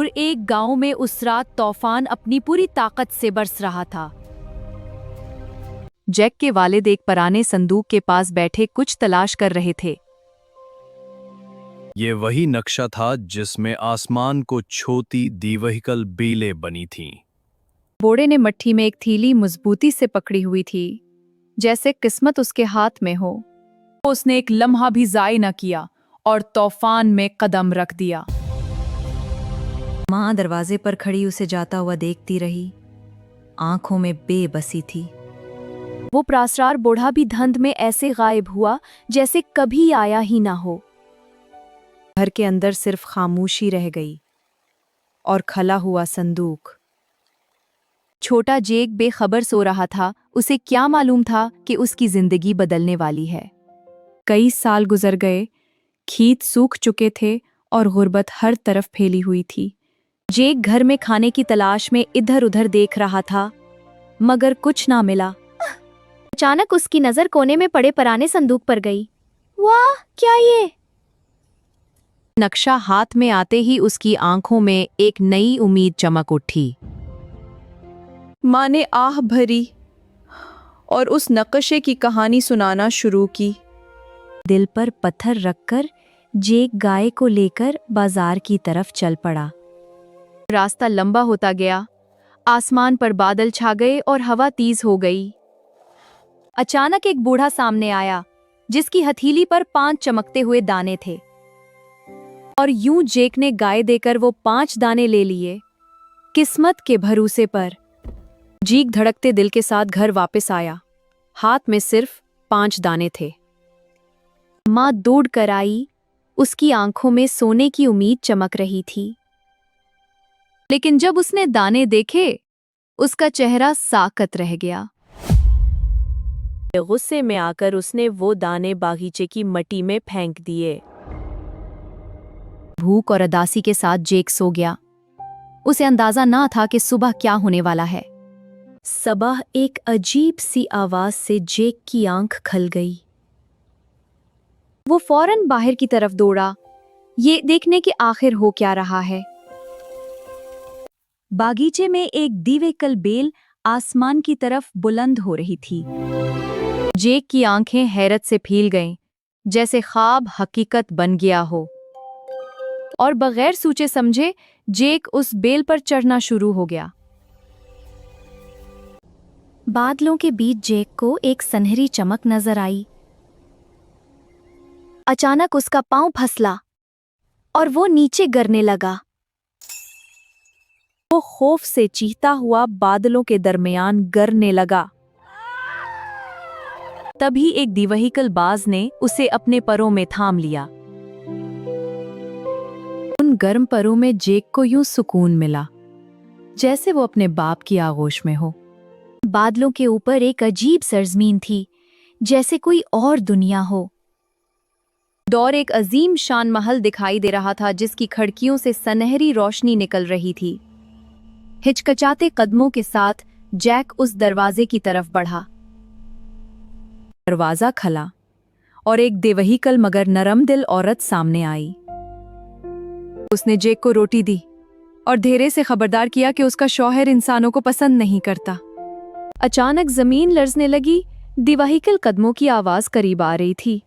एक गांव में उस रात तूफान अपनी पूरी ताकत से बरस रहा था। जैक के वालिद एक पुराने संदूक के पास बैठे कुछ तलाश कर रहे थे। ये वही नक्शा था जिसमें आसमान को छोटी दीवहिकल बेलें बनी थीं। बोड़े ने मट्ठी में एक थैली मजबूती से पकड़ी हुई थी, जैसे किस्मत उसके हाथ में हो। उसने एक लम्हा भी जाय न किया और तूफान में कदम रख दिया। माँ दरवाजे पर खड़ी उसे जाता हुआ देखती रही, आंखों में बेबसी थी। वो प्रासरार बूढ़ा भी धुंध में ऐसे गायब हुआ जैसे कभी आया ही ना हो। घर के अंदर सिर्फ खामोशी रह गई और खला हुआ संदूक। छोटा जेक बेखबर सो रहा था। उसे क्या मालूम था कि उसकी जिंदगी बदलने वाली है। कई साल गुजर गए, खेत सूख चुके थे और गुर्बत हर तरफ फैली हुई थी। जेक घर में खाने की तलाश में इधर उधर देख रहा था, मगर कुछ ना मिला। अचानक उसकी नजर कोने में पड़े पुराने संदूक पर गई। वाह, क्या ये? नक्शा हाथ में आते ही उसकी आंखों में एक नई उम्मीद चमक उठी। माँ ने आह भरी और उस नक्शे की कहानी सुनाना शुरू की। दिल पर पत्थर रखकर जेक गाय को लेकर बाजार की तरफ चल पड़ा। रास्ता लंबा होता गया, आसमान पर बादल छा गए और हवा तेज हो गई। अचानक एक बूढ़ा सामने आया, जिसकी हथेली पर 5 चमकते हुए दाने थे। और यूं जेक ने गाय देकर वो 5 दाने ले लिए। किस्मत के भरोसे पर जेक धड़कते दिल के साथ घर वापस आया। हाथ में सिर्फ 5 दाने थे। माँ दौड़ कर आई, उसकी आंखों में सोने की उम्मीद चमक रही थी। लेकिन जब उसने दाने देखे, उसका चेहरा साकत रह गया। गुस्से में आकर उसने वो दाने बागीचे की मिट्टी में फेंक दिए। भूख और उदासी के साथ जेक सो गया। उसे अंदाजा ना था कि सुबह क्या होने वाला है। सुबह एक अजीब सी आवाज से जेक की आंख खल गई। वो फौरन बाहर की तरफ दौड़ा, ये देखने कि आखिर हो क्या रहा है। बागीचे में एक दीवेकल बेल आसमान की तरफ बुलंद हो रही थी। जेक की आंखें हैरत से फील गईं, जैसे ख्वाब हकीकत बन गया हो। और बगैर सोचे समझे जेक उस बेल पर चढ़ना शुरू हो गया। बादलों के बीच जेक को एक सुनहरी चमक नजर आई। अचानक उसका पांव फिसला और वो नीचे गिरने लगा। वो खौफ से चीखता हुआ बादलों के दरमियान गिरने लगा। तभी एक दिवहिकल बाज ने उसे अपने परों में थाम लिया। उन गर्म परों में जेक को यूं सुकून मिला, जैसे वो अपने बाप की आगोश में हो। बादलों के ऊपर एक अजीब सरजमीन थी, जैसे कोई और दुनिया हो। दूर एक अजीम शान महल दिखाई दे रहा था, जिसकी खिड़कियों से सुनहरी रोशनी निकल रही थी। हिचकिचाते कदमों के साथ जैक उस दरवाजे की तरफ बढ़ा। दरवाजा खला और एक देवहिकल मगर नरम दिल औरत सामने आई। उसने जेक को रोटी दी और धीरे से खबरदार किया कि उसका शौहर इंसानों को पसंद नहीं करता। अचानक जमीन लरजने लगी। दिवहिकल कदमों की आवाज करीब आ रही थी।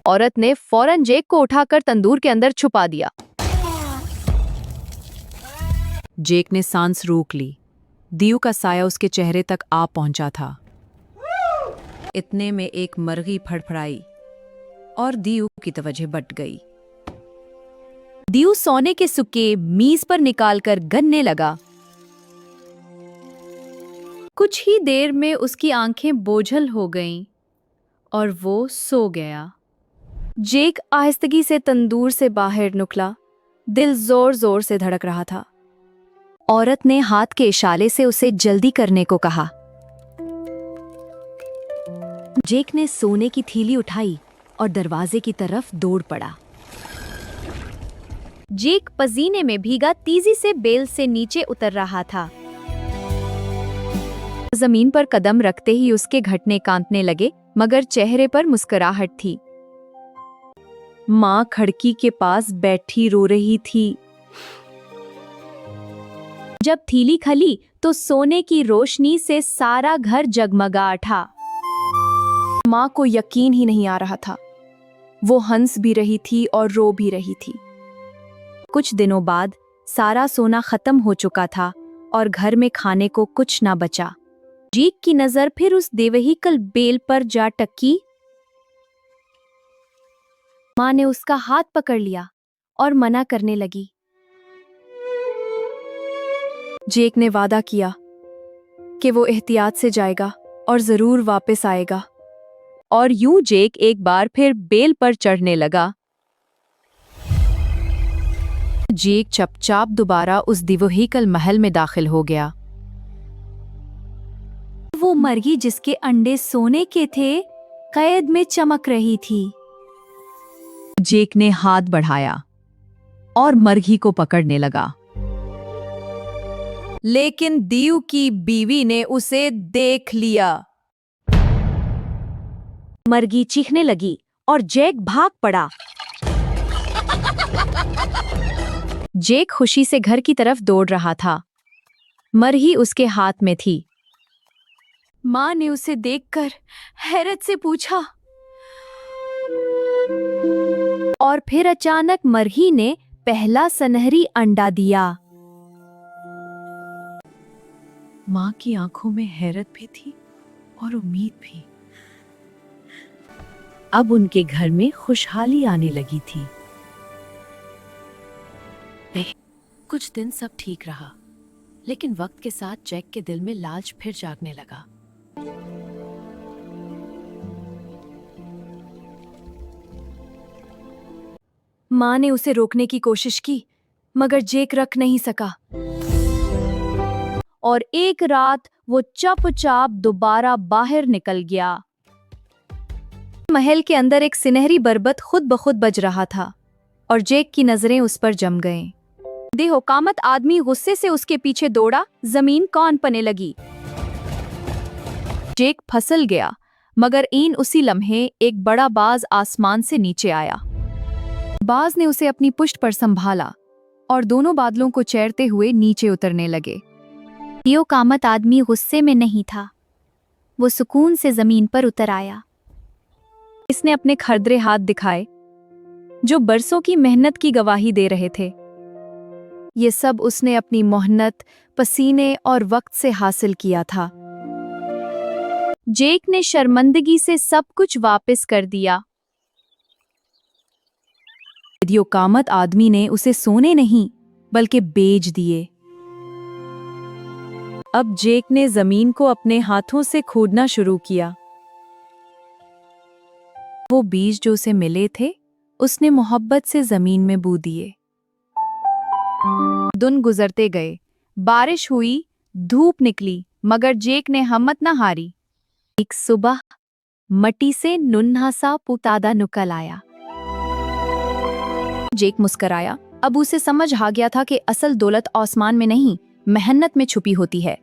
औरत ने फौरन जेक को उठाकर तंदूर के अंदर छुपा दिया। जेक ने सांस रोक ली। दियो का साया उसके चेहरे तक आ पहुंचा था। इतने में एक मरगी फड़फड़ाई और दियो की तवज्जो बट गई। दियो सोने के सुक्के मीज पर निकालकर गनने लगा। कुछ ही देर में उसकी आंखें बोझल हो गईं और वो सो गया। जेक आहिस्तगी से तंदूर से बाहर निकला। दिल जोर जोर से धड़क रहा था। औरत ने हाथ के इशारे से उसे जल्दी करने को कहा। जेक ने सोने की थैली उठाई और दरवाजे की तरफ दौड़ पड़ा। जेक पसीने में भीगा तेजी से बेल से नीचे उतर रहा था। जमीन पर कदम रखते ही उसके घुटने कांपने लगे, मगर चेहरे पर मुस्कुराहट थी। माँ खिड़की के पास बैठी रो रही थी। जब थीली खली तो सोने की रोशनी से सारा घर जगमगा उठा। माँ को यकीन ही नहीं आ रहा था। वो हंस भी रही थी और रो भी रही थी। कुछ दिनों बाद सारा सोना खत्म हो चुका था और घर में खाने को कुछ ना बचा। जेक की नजर फिर उस देवहीकल बेल पर जा टकी। माँ ने उसका हाथ पकड़ लिया और मना करने लगी। जेक ने वादा किया कि वो एहतियात से जाएगा और जरूर वापस आएगा। और यूं जेक एक बार फिर बेल पर चढ़ने लगा। जेक चुपचाप दोबारा उस दिवहीकल महल में दाखिल हो गया। वो मरगी जिसके अंडे सोने के थे, कैद में चमक रही थी। जेक ने हाथ बढ़ाया और मरघी को पकड़ने लगा। लेकिन दीव की बीवी ने उसे देख लिया। मरगी चीखने लगी और जेक भाग पड़ा। जेक खुशी से घर की तरफ दौड़ रहा था। मरही उसके हाथ में थी। माँ ने उसे देखकर हैरत से पूछा। और फिर अचानक मरही ने पहला सुनहरी अंडा दिया। माँ की आंखों में हैरत भी थी और उम्मीद भी। अब उनके घर में खुशहाली आने लगी थी। कुछ दिन सब ठीक रहा, लेकिन वक्त के साथ जैक के दिल में लालच फिर जागने लगा। माँ ने उसे रोकने की कोशिश की, मगर जेक रख नहीं सका। और एक रात वो चुपचाप दोबारा बाहर निकल गया। महल के अंदर एक सुनहरी बरबत खुद ब खुद बज रहा था और जेक की नजरें उस पर जम गईं। देहोकामत आदमी गुस्से से उसके पीछे दौड़ा। जमीन कौन पने लगी। जेक फंसल गया, मगर इन उसी लम्हे एक बड़ा बाज आसमान से नीचे आया। बाज ने उसे अपनी पुष्ट पर संभाला और दोनों बादलों को चैरते हुए नीचे उतरने लगे। देहोकामत आदमी गुस्से में नहीं था। वो सुकून से जमीन पर उतर आया। इसने अपने खरदरे हाथ दिखाए, जो बरसों की मेहनत की गवाही दे रहे थे। ये सब उसने अपनी मेहनत, पसीने और वक्त से हासिल किया था। जेक ने शर्मिंदगी से सब कुछ वापस कर दिया। देहोकामत आदमी ने उसे सोने नहीं बल्कि बेच दिए। अब जेक ने जमीन को अपने हाथों से खोदना शुरू किया। वो बीज जो उसे मिले थे, उसने मोहब्बत से जमीन में बो दिए। दिन गुजरते गए, बारिश हुई, धूप निकली, मगर जेक ने हिम्मत न हारी। एक सुबह मट्टी से नन्हा सा पुतादा निकल आया। जेक मुस्कराया। अब उसे समझ आ गया था कि असल दौलत आसमान में नहीं, मेहनत में छुपी होती है।